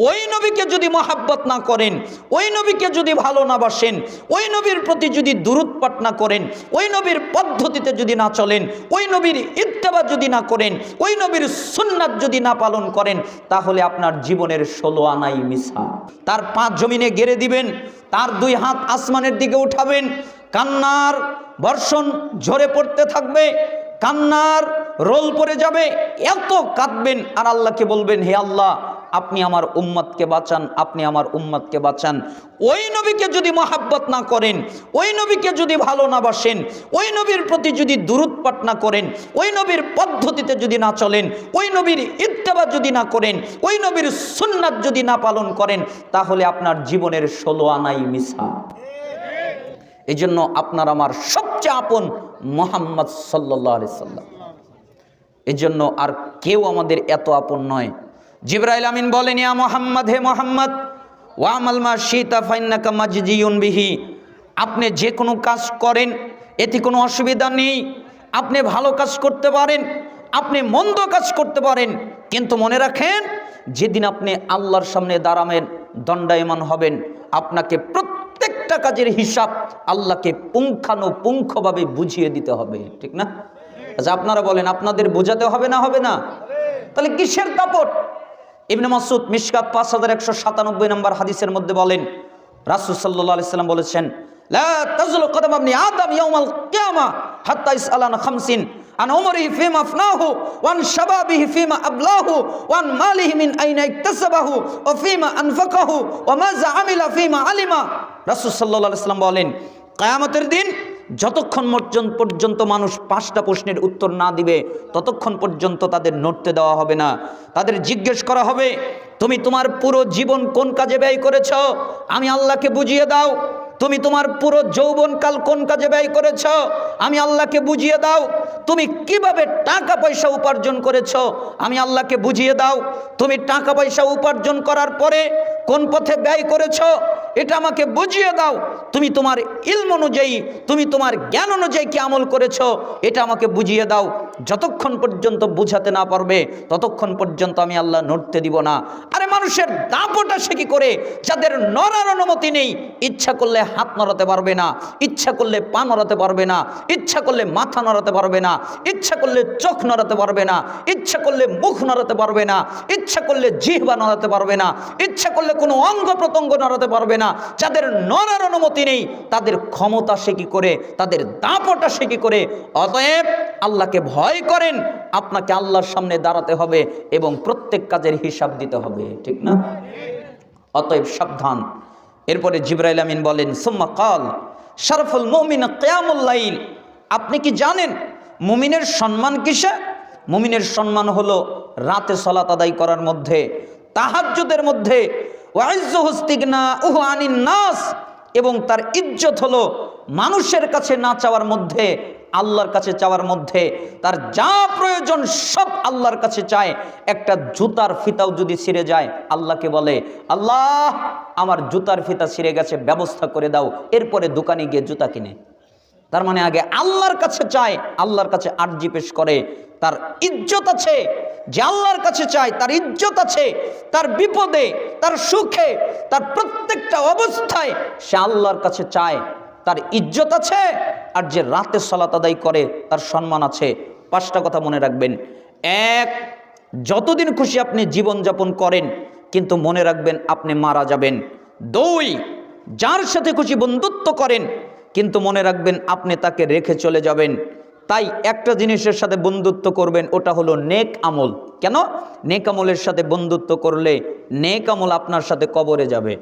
ওই নবীকে যদি মহাব্বত না করেন, ওই নবীকে যদি ভালো না বাসেন, ওই নবীর প্রতি যদি দুরূদ পাঠ না করেন, ওই নবীর পদ্ধতিতে যদি না চলেন, ওই নবীর ইত্তেবা যদি না করেন, ওই নবীর সুন্নাত যদি না পালন করেন, তাহলে আপনার জীবনের 16 আনাই মিছা। তার 5 জমিনে গেড়ে দিবেন, তার 2 হাত আসমানের দিকে উঠাবেন, কান্নার বর্ষণ ঝরে পড়তে থাকবে, কান্নার রোল পড়ে যাবে, এত কাঁদবেন আর আল্লাহকে বলবেন, হে আল্লাহ আপনি আমার উম্মতকে বাঁচান, আপনি আমার উম্মতকে বাঁচান। ওই নবীকে যদি মহাব্বত না করেন, ওই নবীকে যদি ভালো না বাসেন, ওই নবীর প্রতি যদি দুরূদ পাঠ না করেন, ওই নবীর পদ্ধতিতে যদি না চলেন, ওই নবীর ইত্তেবা যদি না করেন, ওই নবীর সুন্নাত যদি না পালন করেন, তাহলে আপনার জীবনের 16 আনাই মিছা। এই জন্য আপনার আমার সবচেয়ে আপন মুহাম্মদ সাল্লাল্লাহু আলাইহি সাল্লাম। এই জন্য আর কেউ আমাদের এত আপন নয়। জিবরাইল আমিন বলেন, ইয়া মুহাম্মদ, হে মুহাম্মদ, ওয়ামাল মা শিতা ফাইন্নাকা মাজজিউন বিহি। আপনি যে কোনো কাজ করেন, এতে কোনো অসুবিধা নেই। আপনি ভালো কাজ করতে পারেন, আপনি মন্দ কাজ করতে পারেন, কিন্তু মনে রাখেন যেদিন আপনি আল্লাহর সামনে দাঁড়াবেন, দণ্ডায়মান হবেন, আপনাকে প্রত্যেকটা কাজের হিসাব আল্লাহকে পুঙ্খানুপুঙ্খভাবে বুঝিয়ে দিতে হবে, ঠিক না? আচ্ছা আপনারা বলেন, আপনাদের বোঝাতে হবে না? হবে না? তাহলে কিসের দাপট? ইবনে মাসউদ মিশকাত 5197 নম্বর হাদিসের মধ্যে বলেন, রাসূল সাল্লাল্লাহু আলাইহি সাল্লাম বলেছেন, লা তাজলু কদম ইবনি আদম ইয়াউমাল কিয়ামা হাত্তা ইসআলানা 50 আন উমরিহি ফিমা আফনাহু ওয়া আন শাবাবিহি ফিমা আবলাহু ওয়া আন মালিহি মিন আইনা ইকতাসাবাহু ওয়া ফিমা আনফাকাহু ওয়া মাযা আমিলা ফিমা আলিমা। রাসূল সাল্লাল্লাহু আলাইহি সাল্লাম বলেন, কিয়ামতের দিন যতক্ষণ পর্যন্ত মানুষ 5টা প্রশ্নের উত্তর না দিবে, ততক্ষণ পর্যন্ত তাদের নড়তে দেওয়া হবে না। তাদের জিজ্ঞেস করা হবে, তুমি তোমার পুরো জীবন কোন কাজে ব্যয় করেছ? আমি আল্লাহকে বুঝিয়ে দাও। তুমি তোমার পুরো যৌবনকাল কোন কাজে ব্যয় করেছ? আমি আল্লাহকে বুঝিয়ে দাও। তুমি কিভাবে টাকা পয়সা উপার্জন করেছ? আমি আল্লাহকে বুঝিয়ে দাও। তুমি টাকা পয়সা উপার্জন করার পরে কোন পথে ব্যয় করেছ? এটা আমাকে বুঝিয়ে দাও। তুমি তোমার ইলম অনুযায়ী, তুমি তোমার জ্ঞান অনুযায়ী কি আমল করেছ? এটা আমাকে বুঝিয়ে দাও। যতক্ষণ পর্যন্ত বুঝাতে না পারবে, ততক্ষণ পর্যন্ত আমি আল্লাহ নড়তে দিব না। আরে মানুষের দাপটা সে কি করে, যাদের নড়ার অনুমতি নেই। ইচ্ছা করলে হাত নড়াতে পারবে না, ইচ্ছা করলে পা নড়াতে পারবে না, ইচ্ছা করলে মাথা নড়াতে পারবে না, ইচ্ছা করলে চোখ নড়াতে পারবে না, ইচ্ছা করলে মুখ নড়াতে পারবে না, ইচ্ছা করলে জিহ্বা নড়াতে পারবে না, ইচ্ছা করলে কোনো অঙ্গ প্রত্যঙ্গ নড়াতে পারবে না। যাদের নড়ার অনুমতি নেই, তাদের ক্ষমতা সে কি করে, তাদের দাপটা সে কি করে? অতএব আল্লাহকে ভয় করেন, আপনাকে আল্লাহর সামনে দাঁড়াতে হবে এবং প্রত্যেক কাজের হিসাব দিতে হবে, ঠিক না? অতএব সাবধান। এরপরে জিবরাইল আমিন বলেন, সুম্মা কাল শারফুল মুমিন কিয়ামুল লাইল। আপনি কি জানেন মুমিনের সম্মান কিসে? মুমিনের সম্মান হলো রাতে সালাত আদায় করার মধ্যে, তাহাজ্জুদের মধ্যে, ওয়াইজ্জুহু ইস্তিগনাউহু আনিন নাস, এবং তার ইজ্জত হলো মানুষের কাছে না চাওয়ার মধ্যে, আল্লাহর কাছে চাওয়ার মধ্যে। তার যা প্রয়োজন সব আল্লাহর কাছে চায়। একটা জুতার ফিতাও যদি ছিঁড়ে যায়, আল্লাহকে বলে, আল্লাহ আমার জুতার ফিতা ছিঁড়ে গেছে, ব্যবস্থা করে দাও। এরপরে দোকানে গিয়ে জুতা কিনে। তার মানে আগে আল্লাহর কাছে চায়, আল্লাহর কাছে আরজি পেশ করে। তার ইজ্জত আছে, যে আল্লাহর কাছে চায় তার ইজ্জত আছে। তার বিপদে, তার সুখে, তার প্রত্যেকটা অবস্থায় সে আল্লাহর কাছে চায়, তার ইজ্জত আছে। আর যে রাতে সালাত আদায় করে তার সম্মান আছে। 5টা কথা মনে রাখবেন। 1, যতদিন খুশি আপনি জীবন যাপন করেন, কিন্তু মনে রাখবেন আপনি মারা যাবেন। 2, যার সাথে খুশি বন্ধুত্ব করেন, কিন্তু মনে রাখবেন আপনি তাকে রেখে চলে যাবেন। তাই একটা জিনিসের সাথে বন্ধুত্ব করবেন, ওটা হলো নেক আমল। কেন? নেক আমলের সাথে বন্ধুত্ব করলে নেক আমল আপনার সাথে কবরে যাবে।